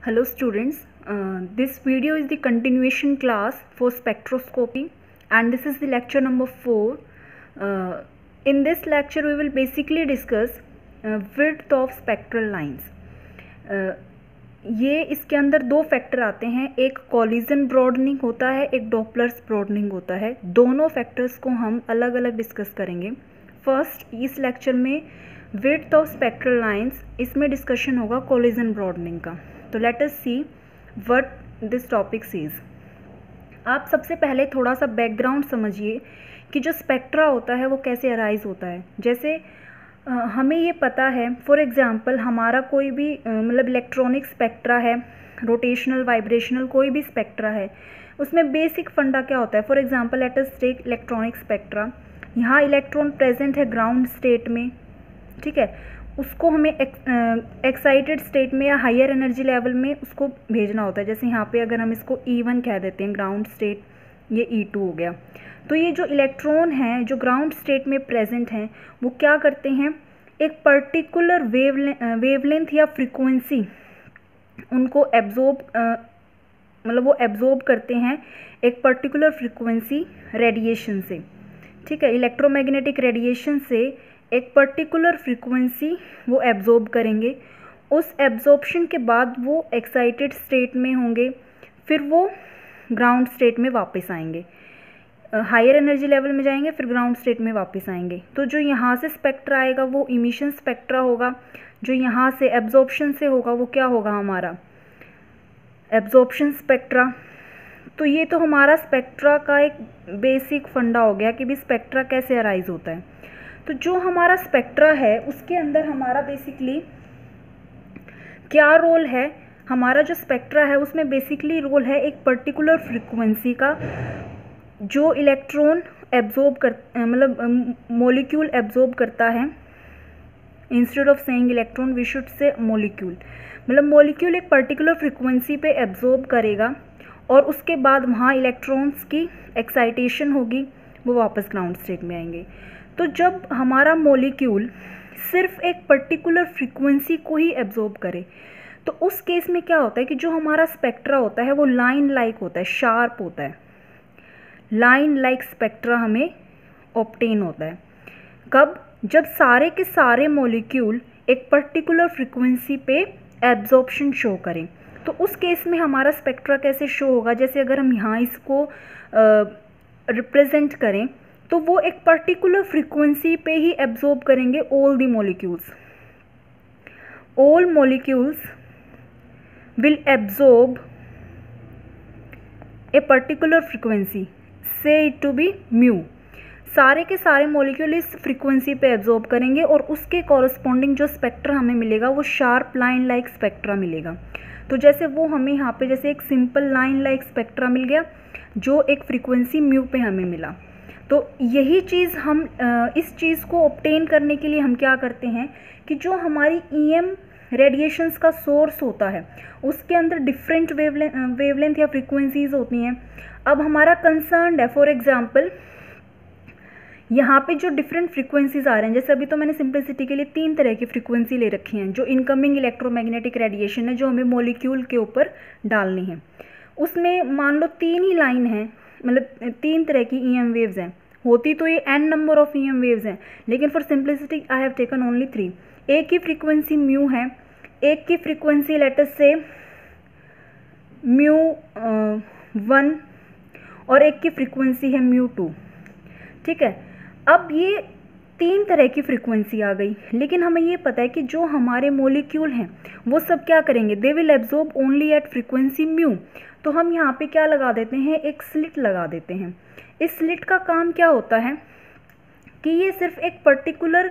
Hello students, this video is the continuation class for spectroscopy and this is the lecture number 4. In this lecture we will basically discuss width of spectral lines. ये इसके अंदर दो factor आते हैं, एक collision broadening होता है, एक डॉपलर्स ब्रॉडनिंग होता है। दोनों फैक्टर्स को हम अलग अलग डिस्कस करेंगे। फर्स्ट इस लेक्चर में विड्थ ऑफ स्पेक्ट्रल लाइंस, इसमें डिस्कशन होगा कॉलिजन ब्रॉडनिंग का। तो let us see what this topic is. आप सबसे पहले थोड़ा सा बैकग्राउंड समझिए कि जो स्पेक्ट्रा होता है वो कैसे अराइज होता है। जैसे हमें ये पता है, फॉर एग्जांपल हमारा कोई भी मतलब इलेक्ट्रॉनिक स्पेक्ट्रा है, रोटेशनल वाइब्रेशनल कोई भी स्पेक्ट्रा है, उसमें बेसिक फंडा क्या होता है। For example let us take electronic spectra. यहाँ इलेक्ट्रॉन प्रेजेंट है ग्राउंड स्टेट में, ठीक है, उसको हमें एक्साइटेड स्टेट में या हायर एनर्जी लेवल में उसको भेजना होता है। जैसे यहाँ पे अगर हम इसको E1 कह देते हैं ग्राउंड स्टेट, ये E2 हो गया। तो ये जो इलेक्ट्रॉन हैं जो ग्राउंड स्टेट में प्रेजेंट हैं वो क्या करते हैं, एक पर्टिकुलर वेवलेंथ या फ्रीक्वेंसी उनको एब्जॉर्ब मतलब वो एब्जॉर्ब करते हैं एक पर्टिकुलर फ्रीक्वेंसी रेडिएशन से, ठीक है। इलेक्ट्रोमैग्नेटिक रेडिएशन से एक पर्टिकुलर फ्रीक्वेंसी वो एब्जॉर्ब करेंगे। उस एब्जॉर्प्शन के बाद वो एक्साइटेड स्टेट में होंगे, फिर वो ग्राउंड स्टेट में वापस आएंगे, हायर एनर्जी लेवल में जाएंगे, फिर ग्राउंड स्टेट में वापस आएंगे। तो जो यहाँ से स्पेक्ट्रा आएगा वो इमिशन स्पेक्ट्रा होगा, जो यहाँ से एब्जॉर्प्शन से होगा वो क्या होगा, हमारा एब्जॉर्प्शन स्पेक्ट्रा। तो ये तो हमारा स्पेक्ट्रा का एक बेसिक फंडा हो गया कि भी स्पेक्ट्रा कैसे अराइज होता है। तो जो हमारा स्पेक्ट्रा है उसके अंदर हमारा बेसिकली क्या रोल है, हमारा जो स्पेक्ट्रा है उसमें बेसिकली रोल है एक पर्टिकुलर फ्रीक्वेंसी का, जो इलेक्ट्रॉन एब्जॉर्ब कर मतलब मॉलिक्यूल एब्जॉर्ब करता है। Instead of saying electron we should say molecule, मतलब मॉलिक्यूल एक पर्टिकुलर फ्रीक्वेंसी पे एब्जॉर्ब करेगा और उसके बाद वहाँ इलेक्ट्रॉन्स की एक्साइटेशन होगी, वो वापस ग्राउंड स्टेट में आएंगे। तो जब हमारा मॉलिक्यूल सिर्फ एक पर्टिकुलर फ्रीक्वेंसी को ही एब्जॉर्ब करे तो उस केस में क्या होता है कि जो हमारा स्पेक्ट्रा होता है वो लाइन लाइक होता है, शार्प होता है। लाइन लाइक स्पेक्ट्रा हमें ऑब्टेन होता है कब, जब सारे के सारे मॉलिक्यूल एक पर्टिकुलर फ्रीक्वेंसी पे एब्जॉर्प्शन शो करें। तो उस केस में हमारा स्पेक्ट्रा कैसे शो होगा, जैसे अगर हम यहाँ इसको रिप्रेजेंट करें तो वो एक पर्टिकुलर फ्रीक्वेंसी पे ही एब्जॉर्ब करेंगे all the molecules. All molecules will absorb a particular frequency, से इट टू बी म्यू। सारे के सारे मॉलिक्यूल इस फ्रीक्वेंसी पे एब्जॉर्ब करेंगे और उसके कॉरस्पॉन्डिंग जो स्पेक्ट्रा हमें मिलेगा वो शार्प लाइन लाइक स्पेक्ट्रा मिलेगा। तो जैसे वो हमें यहाँ पे जैसे एक सिंपल लाइन लाइक स्पेक्ट्रा मिल गया जो एक फ्रीक्वेंसी म्यू पे हमें मिला। तो यही चीज़ हम इस चीज़ को ऑब्टेन करने के लिए हम क्या करते हैं कि जो हमारी EM रेडिएशंस का सोर्स होता है उसके अंदर डिफरेंट वेवलेंथ या फ्रीक्वेंसीज होती हैं। अब हमारा कंसर्न है, फॉर एग्जांपल यहाँ पे जो डिफरेंट फ्रीक्वेंसीज आ रहे हैं, जैसे अभी तो मैंने सिंपलिसिटी के लिए 3 तरह की फ्रीक्वेंसी ले रखी हैं। जो इनकमिंग इलेक्ट्रोमैग्नेटिक रेडिएशन है जो हमें मॉलिक्यूल के ऊपर डालनी है, उसमें मान लो 3 ही लाइन है, मतलब 3 तरह की EM वेव्स हैं। होती तो ये n number of EM waves हैं, लेकिन for simplicity I have taken only 3। एक की फ्रीक्वेंसी म्यू है, एक की फ्रीक्वेंसी लेट अस से म्यू 1 और एक की फ्रीक्वेंसी है म्यू 2, ठीक है। अब ये 3 तरह की फ्रीक्वेंसी आ गई, लेकिन हमें ये पता है कि जो हमारे मॉलिक्यूल हैं वो सब क्या करेंगे, they will absorb only at frequency mu. तो हम यहाँ पे क्या लगा देते हैं, एक स्लिट लगा देते हैं। इस स्लिट का काम क्या होता है कि ये सिर्फ एक पर्टिकुलर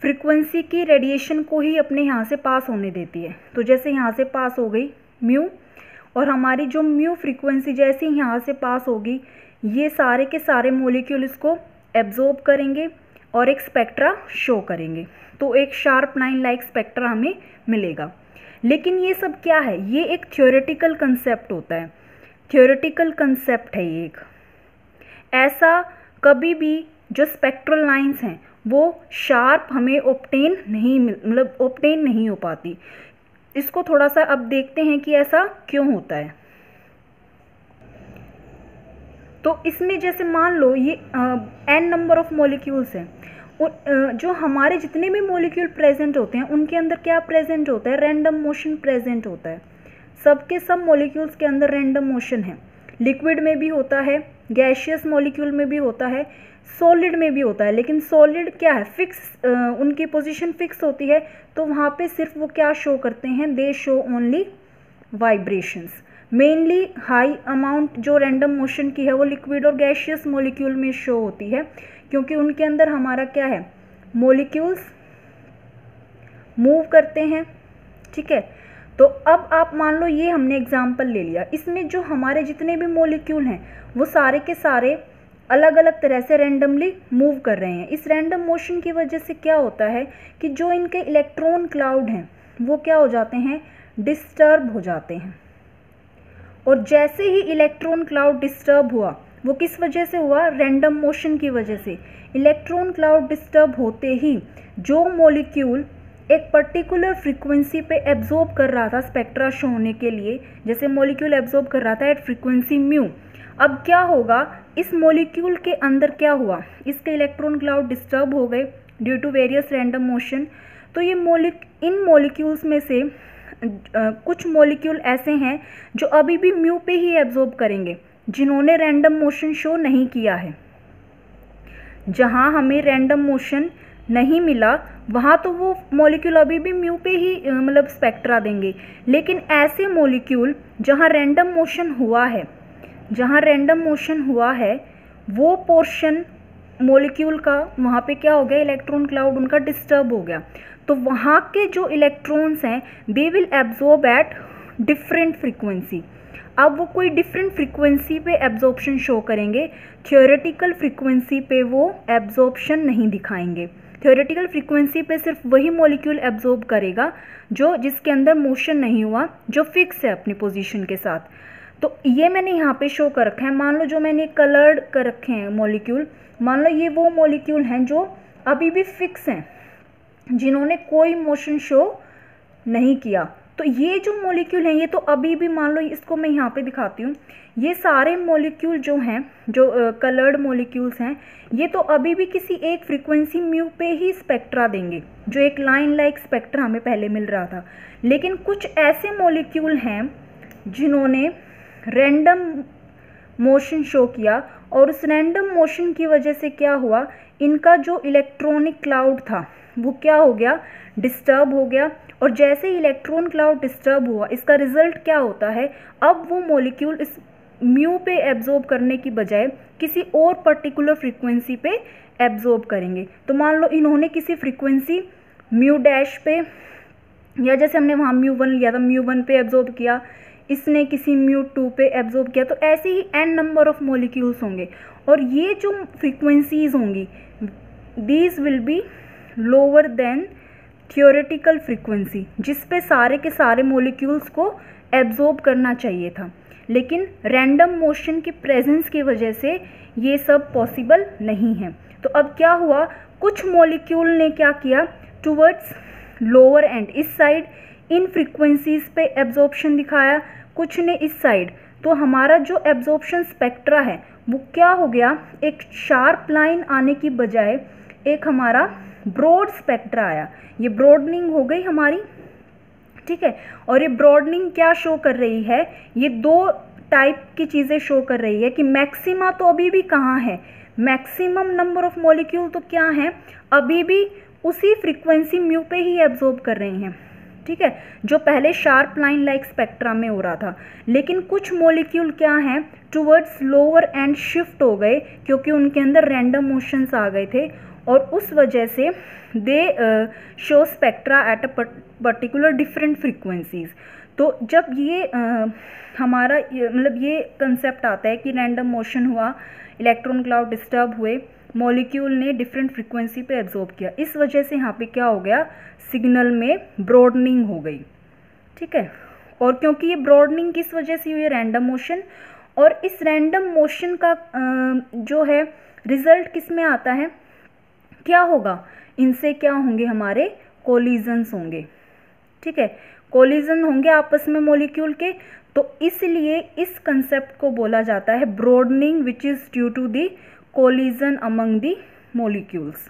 फ्रीक्वेंसी की रेडिएशन को ही अपने यहाँ से पास होने देती है। तो जैसे यहाँ से पास हो गई म्यू, और हमारी जो म्यू फ्रीक्वेंसी जैसे ही यहाँ से पास होगी ये सारे के सारे मॉलिक्यूल इसको एब्जॉर्ब करेंगे और एक स्पेक्ट्रा शो करेंगे। तो एक शार्प लाइन लाइक स्पेक्ट्रा हमें मिलेगा। लेकिन ये सब क्या है, ये एक थ्योरेटिकल कंसेप्ट होता है, थ्योरेटिकल कंसेप्ट है ये एक। ऐसा कभी भी जो स्पेक्ट्रल लाइंस हैं वो शार्प हमें ऑब्टेन नहीं हो पाती। इसको थोड़ा सा अब देखते हैं कि ऐसा क्यों होता है। तो इसमें जैसे मान लो ये n नंबर ऑफ मॉलिक्यूल्स हैं, जो हमारे जितने भी मॉलिक्यूल प्रेजेंट होते हैं उनके अंदर क्या प्रेजेंट होता है, रैंडम मोशन प्रेजेंट होता है। सबके सब मॉलिक्यूल्स के अंदर रैंडम मोशन है। लिक्विड में भी होता है, गैशियस मॉलिक्यूल में भी होता है, सॉलिड में भी होता है। लेकिन सॉलिड क्या है, फिक्स, उनकी पोजीशन फिक्स होती है, तो वहाँ पे सिर्फ वो क्या शो करते हैं, दे show only vibrations. Mainly high amount जो रैंडम मोशन की है वो लिक्विड और गैशियस मॉलिक्यूल में शो होती है, क्योंकि उनके अंदर हमारा क्या है, मॉलिक्यूल्स मूव करते हैं। ठीक है, तो अब आप मान लो ये हमने एग्जांपल ले लिया, इसमें जो हमारे जितने भी मॉलिक्यूल हैं वो सारे के सारे अलग अलग तरह से रैंडमली मूव कर रहे हैं। इस रैंडम मोशन की वजह से क्या होता है कि जो इनके इलेक्ट्रॉन क्लाउड हैं वो क्या हो जाते हैं, डिस्टर्ब हो जाते हैं। और जैसे ही इलेक्ट्रॉन क्लाउड डिस्टर्ब हुआ, वो किस वजह से हुआ, रैंडम मोशन की वजह से। इलेक्ट्रॉन क्लाउड डिस्टर्ब होते ही जो मॉलिक्यूल एक पर्टिकुलर फ्रीक्वेंसी पे एब्जॉर्ब कर रहा था स्पेक्ट्रा शो होने के लिए, जैसे मॉलिक्यूल एब्जॉर्ब कर रहा था एट फ्रीक्वेंसी म्यू, अब क्या होगा, इस मॉलिक्यूल के अंदर क्या हुआ, इसके इलेक्ट्रॉन क्लाउड डिस्टर्ब हो गए due to various random motion. तो ये इन मॉलिक्यूल्स में से कुछ मॉलिक्यूल ऐसे हैं जो अभी भी म्यू पे ही एब्जॉर्ब करेंगे, जिन्होंने रैंडम मोशन शो नहीं किया है। जहाँ हमें रैंडम मोशन नहीं मिला वहाँ तो वो मॉलिक्यूल अभी भी म्यू पे ही मतलब स्पेक्ट्रा देंगे। लेकिन ऐसे मॉलिक्यूल जहाँ रैंडम मोशन हुआ है, जहाँ रैंडम मोशन हुआ है, वो पोर्शन मॉलिक्यूल का वहाँ पे क्या हो गया, इलेक्ट्रॉन क्लाउड उनका डिस्टर्ब हो गया। तो वहाँ के जो इलेक्ट्रॉन्स हैं दे will absorb at different frequency. अब वो कोई डिफरेंट फ्रीक्वेंसी पे एब्जॉर्प्शन शो करेंगे, थ्योरेटिकल फ्रीक्वेंसी पे वो एब्जॉर्प्शन नहीं दिखाएंगे। थ्योरेटिकल फ्रीक्वेंसी पे सिर्फ वही मॉलिक्यूल एब्जॉर्ब करेगा जो जिसके अंदर मोशन नहीं हुआ, जो फिक्स है अपनी पोजीशन के साथ। तो ये मैंने यहाँ पे शो कर रखा है। मान लो जो मैंने कलर्ड कर रखे हैं मॉलिक्यूल, मान लो ये वो मॉलिक्यूल हैं जो अभी भी फिक्स हैं, जिन्होंने कोई मोशन शो नहीं किया। तो ये जो मॉलिक्यूल हैं ये तो अभी भी, मान लो इसको मैं यहाँ पे दिखाती हूँ, ये सारे मॉलिक्यूल जो हैं, जो कलर्ड मॉलिक्यूल्स हैं, ये तो अभी भी किसी एक फ्रीक्वेंसी म्यू पे ही स्पेक्ट्रा देंगे, जो एक लाइन लाइक स्पेक्ट्रा हमें पहले मिल रहा था। लेकिन कुछ ऐसे मॉलिक्यूल हैं जिन्होंने रैंडम मोशन शो किया, और उस रैंडम मोशन की वजह से क्या हुआ, इनका जो इलेक्ट्रॉनिक क्लाउड था वो क्या हो गया, डिस्टर्ब हो गया। और जैसे ही इलेक्ट्रॉन क्लाउड डिस्टर्ब हुआ, इसका रिजल्ट क्या होता है, अब वो मॉलिक्यूल इस म्यू पे एब्जॉर्ब करने की बजाय किसी और पर्टिकुलर फ्रीक्वेंसी पे एब्जॉर्ब करेंगे। तो मान लो इन्होंने किसी फ्रीक्वेंसी म्यू डैश पे, या जैसे हमने वहाँ म्यू 1 लिया था, म्यू 1 पे एब्जॉर्ब किया, इसने किसी म्यू 2 पे एब्जॉर्ब किया। तो ऐसे ही n नंबर ऑफ मॉलिक्यूल्स होंगे, और ये जो फ्रीक्वेंसीज होंगी these will be lower than theoretical frequency, जिस पे सारे के सारे मॉलिक्यूल्स को एब्जॉर्ब करना चाहिए था। लेकिन रैंडम मोशन की प्रेजेंस की वजह से ये सब पॉसिबल नहीं है। तो अब क्या हुआ, कुछ मॉलिक्यूल ने क्या किया, टुवर्ड्स लोअर एंड, इस साइड इन फ्रीक्वेंसीज पे एब्जॉर्प्शन दिखाया, कुछ ने इस साइड। तो हमारा जो एब्जॉर्प्शन स्पेक्ट्रा है वो क्या हो गया, एक शार्प लाइन आने की बजाय एक हमारा ब्रॉड स्पेक्ट्रा आया। ये ब्रॉडनिंग हो गई हमारी, ठीक है। और ये ब्रॉडनिंग क्या शो कर रही है, ये दो टाइप की चीज़ें शो कर रही है कि मैक्सिमा तो अभी भी कहाँ है, मैक्सिमम नंबर ऑफ मॉलिक्यूल तो क्या है, अभी भी उसी फ्रीक्वेंसी म्यू पे ही एब्जॉर्ब कर रही हैं, ठीक है, जो पहले शार्प लाइन लाइक स्पेक्ट्रा में हो रहा था। लेकिन कुछ मॉलिक्यूल क्या हैं, टुवर्ड्स लोअर एंड शिफ्ट हो गए, क्योंकि उनके अंदर रैंडम मोशंस आ गए थे, और उस वजह से दे show spectra at a particular different frequencies. तो जब ये हमारा मतलब ये कंसेप्ट आता है कि रैंडम मोशन हुआ, इलेक्ट्रॉन क्लाउड डिस्टर्ब हुए, मॉलिक्यूल ने डिफरेंट फ्रीक्वेंसी पे एब्जॉर्ब किया, इस वजह से यहाँ पे क्या हो गया, सिग्नल में ब्रॉडनिंग हो गई, ठीक है। और क्योंकि ये ब्रॉडनिंग किस वजह से हुई, रैंडम मोशन, और इस रैंडम मोशन का जो है रिजल्ट किस में आता है, क्या होगा, इनसे क्या होंगे, हमारे कोलिजन्स होंगे, ठीक है। कोलिजन होंगे आपस में मॉलिक्यूल के, तो इसलिए इस कंसेप्ट को बोला जाता है broadening which is due to the collision among the molecules.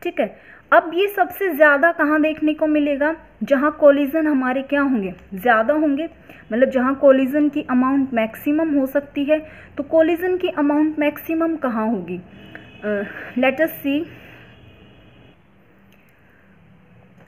ठीक है, अब ये सबसे ज़्यादा कहाँ देखने को मिलेगा, जहाँ कोलिजन हमारे क्या होंगे, ज़्यादा होंगे, मतलब जहाँ कोलिजन की अमाउंट मैक्सिमम हो सकती है। तो कोलिजन की अमाउंट मैक्सिमम कहाँ होगी, लेट अस सी।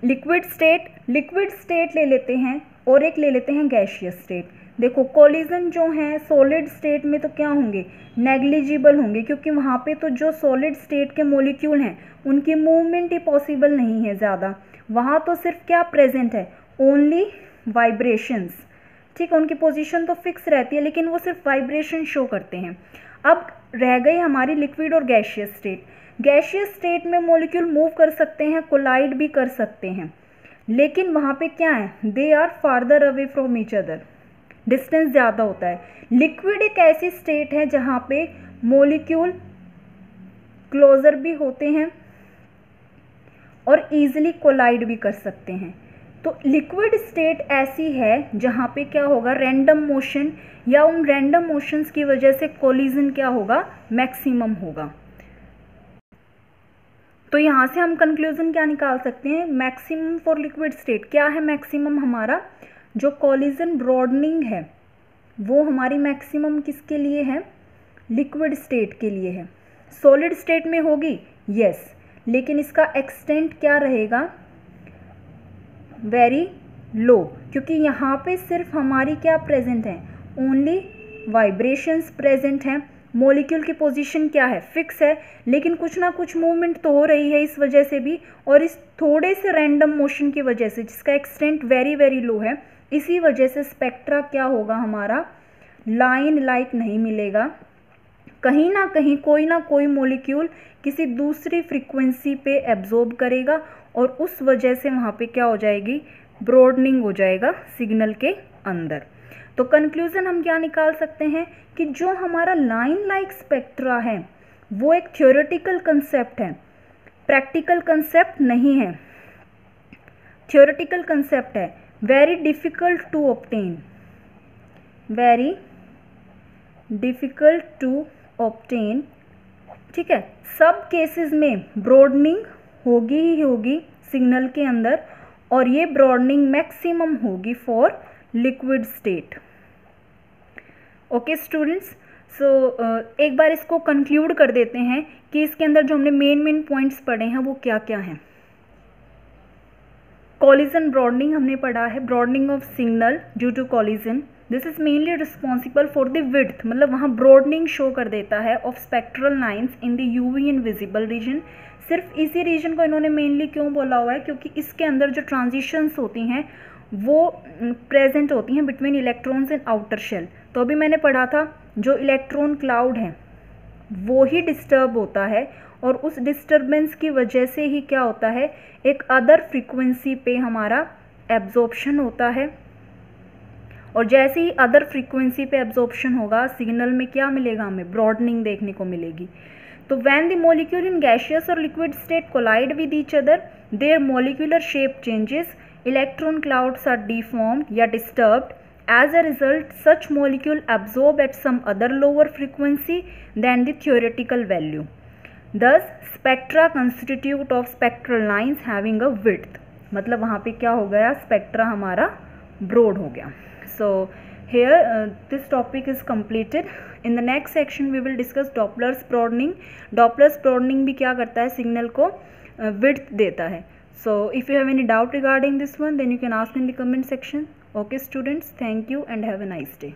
लिक्विड स्टेट ले लेते हैं और एक ले लेते हैं गैशियस स्टेट। देखो कोलिजन जो है सॉलिड स्टेट में तो क्या होंगे, नेग्लिजिबल होंगे, क्योंकि वहाँ पे तो जो सॉलिड स्टेट के मॉलिक्यूल हैं उनकी मूवमेंट ही पॉसिबल नहीं है ज़्यादा, वहाँ तो सिर्फ क्या प्रेजेंट है, ओनली वाइब्रेशंस। ठीक है, उनकी पोजीशन तो फिक्स रहती है लेकिन वो सिर्फ वाइब्रेशन शो करते हैं। अब रह गई हमारी लिक्विड और गैशियस स्टेट। गैशियस स्टेट में मॉलिक्यूल मूव कर सकते हैं, कोलाइड भी कर सकते हैं, लेकिन वहाँ पे क्या है, they are farther away from each other, distance ज़्यादा होता है। लिक्विड एक ऐसी स्टेट है जहाँ पे मॉलिक्यूल क्लोजर भी होते हैं और ईजिली कोलाइड भी कर सकते हैं। तो लिक्विड स्टेट ऐसी है जहाँ पे क्या होगा, रैंडम मोशन या उन रैंडम मोशंस की वजह से कोलिजन क्या होगा, मैक्सिमम होगा। तो यहाँ से हम कंक्लूजन क्या निकाल सकते हैं, मैक्सिमम फॉर लिक्विड स्टेट क्या है, मैक्सिमम हमारा जो कोलिजन ब्रॉडनिंग है वो हमारी मैक्सिमम किसके लिए है, लिक्विड स्टेट के लिए है। सॉलिड स्टेट में होगी यस, लेकिन इसका एक्सटेंट क्या रहेगा, वेरी लो, क्योंकि यहाँ पे सिर्फ हमारी क्या प्रेजेंट है, ओनली वाइब्रेशंस प्रेजेंट हैं। मॉलिक्यूल की पोजीशन क्या है, फिक्स है, लेकिन कुछ ना कुछ मूवमेंट तो हो रही है इस वजह से भी, और इस थोड़े से रैंडम मोशन की वजह से जिसका एक्सटेंट वेरी वेरी लो है, इसी वजह से स्पेक्ट्रा क्या होगा हमारा, लाइन लाइक नहीं मिलेगा। कहीं ना कहीं कोई ना कोई मॉलिक्यूल किसी दूसरी फ्रीक्वेंसी पे एब्जॉर्ब करेगा और उस वजह से वहाँ पे क्या हो जाएगी, ब्रॉडनिंग हो जाएगा सिग्नल के अंदर। तो कंक्लूजन हम क्या निकाल सकते हैं कि जो हमारा लाइन लाइक स्पेक्ट्रा है वो एक थ्योरेटिकल कंसेप्ट है, प्रैक्टिकल कंसेप्ट नहीं है, थ्योरेटिकल कंसेप्ट है, very difficult to obtain, very difficult to obtain. ठीक है, सब केसेस में ब्रॉडनिंग होगी ही होगी सिग्नल के अंदर, और ये ब्रॉडनिंग मैक्सिमम होगी for liquid state. Okay students, so एक बार इसको कंक्लूड कर देते हैं कि इसके अंदर जो हमने मेन पॉइंट्स पढ़े हैं वो क्या क्या हैं। कोलिजन ब्रॉडनिंग हमने पढ़ा है, broadening of signal due to collision, this is mainly responsible for the width, मतलब वहाँ ब्रॉडनिंग शो कर देता है of spectral lines in the UV invisible region. सिर्फ इसी रीजन को इन्होंने मेनली क्यों बोला हुआ है, क्योंकि इसके अंदर जो ट्रांजिशंस होती हैं वो प्रेजेंट होती हैं between electrons in outer shell. तो अभी मैंने पढ़ा था जो इलेक्ट्रॉन क्लाउड है वो ही डिस्टर्ब होता है, और उस डिस्टर्बेंस की वजह से ही क्या होता है, एक अदर फ्रीक्वेंसी पे हमारा एब्जॉर्प्शन होता है, और जैसे ही अदर फ्रीक्वेंसी पे एब्जॉर्प्शन होगा सिग्नल में क्या मिलेगा, हमें ब्रॉडनिंग देखने को मिलेगी। तो when the molecule in gaseous और liquid state collide with each other, their molecular shape changes, electron clouds are deformed या disturbed. As a result, such molecule absorb at some other lower frequency than the theoretical value. Thus, spectra constitute of spectral lines having a width. मतलब वहाँ पे क्या हो गया, spectra हमारा broad हो गया. So here this topic is completed. In the next section we will discuss Doppler's broadening. Doppler's broadening भी क्या करता है, सिग्नल को width देता है. So if you have any doubt regarding this one, then you can ask in the comment section. Okay students, thank you and have a nice day.